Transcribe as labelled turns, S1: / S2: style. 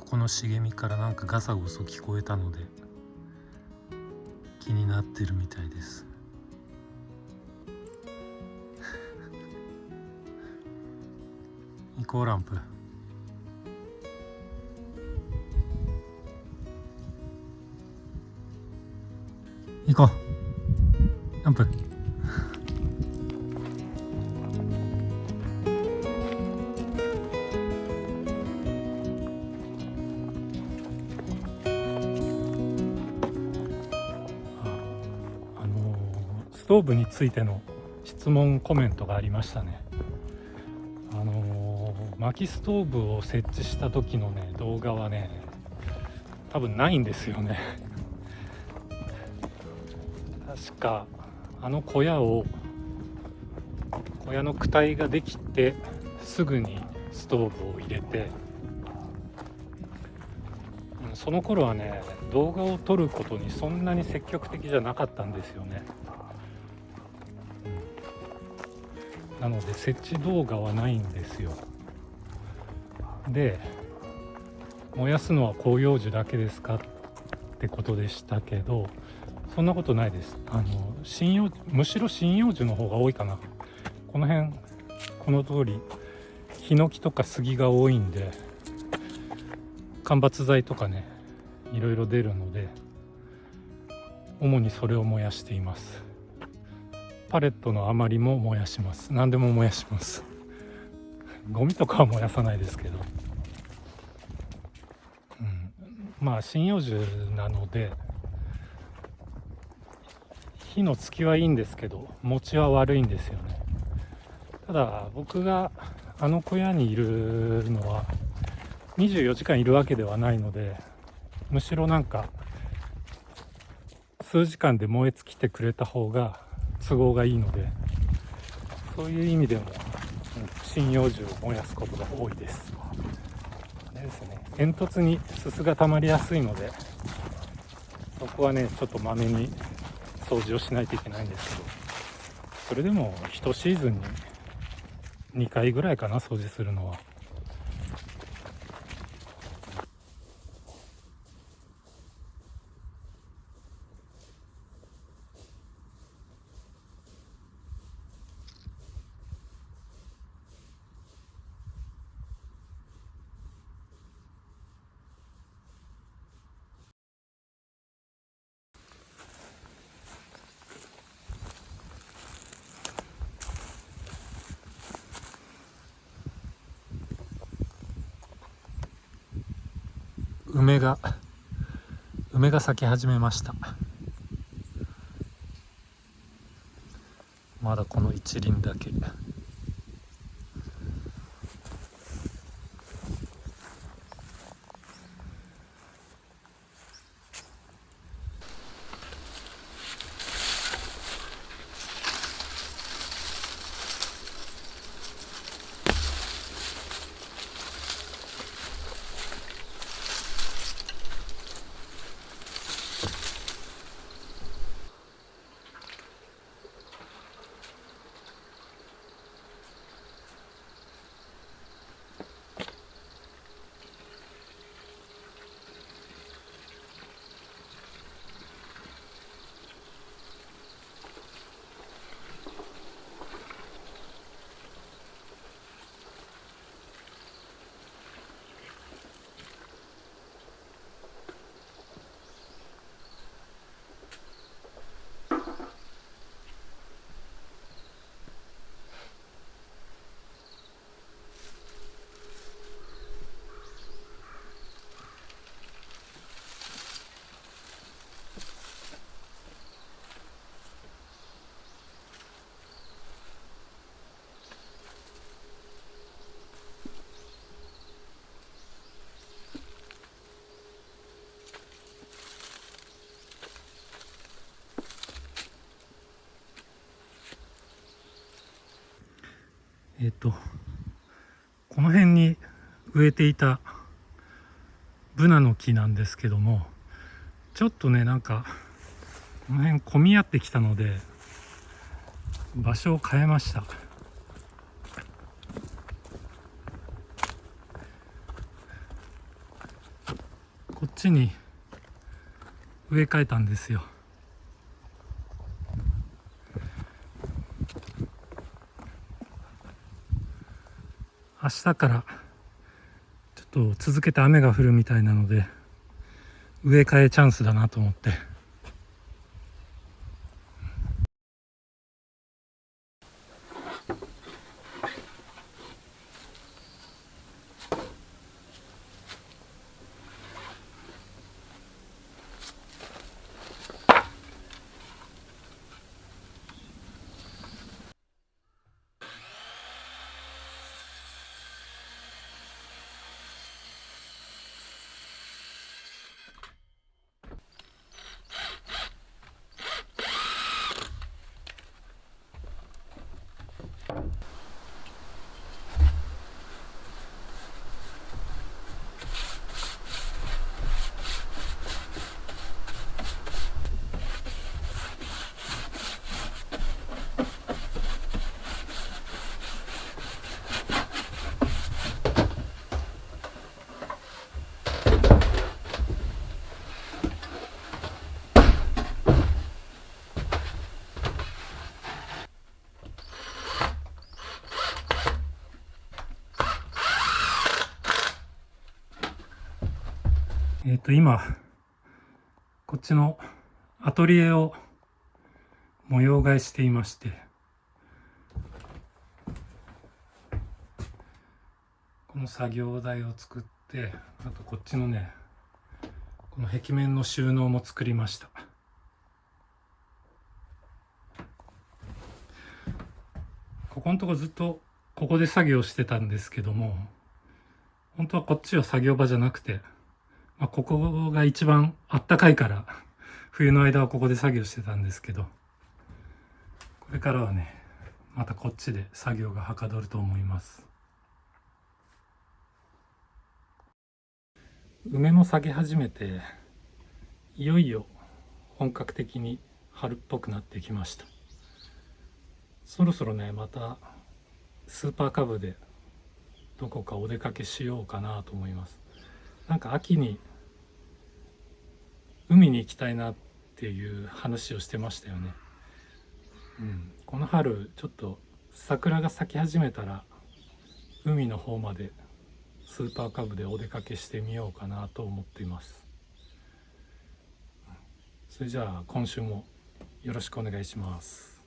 S1: この茂みからなんかガサゴソ聞こえたので気になってるみたいです。行こうランプ。行こうランプ。ストーブについての質問コメントがありましたね。薪ストーブを設置した時のね動画はね多分ないんですよね。確か小屋の躯体ができてすぐにストーブを入れて、その頃はね動画を撮ることにそんなに積極的じゃなかったんですよね。なので設置動画はないんですよ。で、燃やすのは広葉樹だけですかってことでしたけど、そんなことないです。むしろ針葉樹の方が多いかな。この辺この通りヒノキとか杉が多いんで、間伐材とかねいろいろ出るので主にそれを燃やしています。パレットの余りも燃やします。何でも燃やします。ゴミとかは燃やさないですけど、まあ針葉樹なので火のつきはいいんですけど持ちは悪いんですよね。ただ僕が小屋にいるのは24時間いるわけではないので、むしろなんか数時間で燃え尽きてくれた方が都合がいいので、そういう意味でも針葉樹を燃やすことが多いです。ですね、煙突にすすが溜まりやすいのでそこはねちょっとまめに掃除をしないといけないんですけど、それでも1シーズンに2回ぐらいかな、掃除するのは。梅が咲き始めました。まだこの一輪だけ。この辺に植えていたブナの木なんですけども、ちょっとねなんかこの辺混み合ってきたので場所を変えました。ちに植え替えたんですよ。明日からちょっと続けて雨が降るみたいなので、植え替えチャンスだなと思って。今こっちのアトリエを模様替えしていまして、この作業台を作って、あとこっちのね、この壁面の収納も作りました。ここのとこずっとここで作業してたんですけども、本当はこっちは作業場じゃなくて、ここが一番あったかいから冬の間はここで作業してたんですけど、これからはね、またこっちで作業がはかどると思います。梅も咲き始めて、いよいよ本格的に春っぽくなってきました。そろそろね、またスーパーカブでどこかお出かけしようかなと思います。なんか秋に海に行きたいなっていう話をしてましたよね。この春ちょっと桜が咲き始めたら海の方までスーパーカブでお出かけしてみようかなと思っています。それじゃあ今週もよろしくお願いします。